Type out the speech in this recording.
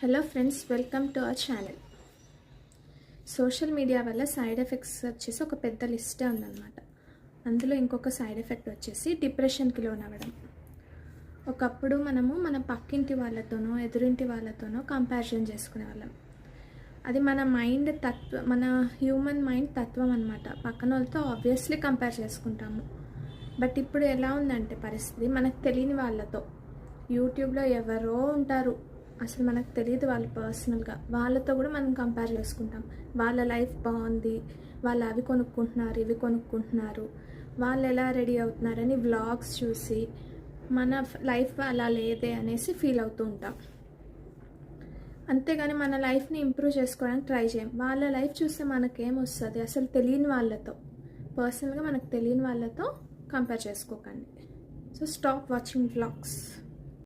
Hello friends, welcome to our channel. Social media వల్ల side effects వచ్చేసి ఒక పెద్ద లిస్టే ఉందన్నమాట. అందులో ఇంకొక సైడ్ ఎఫెక్ట్ వచ్చేసి డిప్రెషన్కి లోనవ్వడం. ఒకప్పుడు మనము మన పక్కింటి వాళ్ళతోనో ఎదురింటి వాళ్ళతోనో కంపారిజన్ చేసుకునే వాళ్ళం. అది మన మైండ్ మన హ్యూమన్ మైండ్ తత్వం అనమాట. పక్కన వాళ్ళతో ఆబ్వియస్లీ కంపేర్ చేసుకుంటాము. బట్ ఇప్పుడు ఎలా ఉందంటే పరిస్థితి, మనకు తెలియని వాళ్ళతో యూట్యూబ్లో ఎవరో ఉంటారు, అసలు మనకు తెలియదు వాళ్ళు పర్సనల్గా, వాళ్ళతో కూడా మనం కంపేర్ చేసుకుంటాం. వాళ్ళ లైఫ్ బాగుంది, వాళ్ళు అవి కొనుక్కుంటున్నారు, ఇవి కొనుక్కుంటున్నారు, వాళ్ళు ఎలా రెడీ అవుతున్నారని వ్లాగ్స్ చూసి మన లైఫ్ అలా లేదే అనేసి ఫీల్ అవుతూ ఉంటాం. అంతేగాని మన లైఫ్ని ఇంప్రూవ్ చేసుకోవడానికి ట్రై చేయం. వాళ్ళ లైఫ్ చూస్తే మనకేం వస్తుంది, అసలు తెలియని వాళ్ళతో, పర్సనల్గా మనకు తెలియని వాళ్ళతో కంపేర్ చేసుకోకండి. So stop watching vlogs.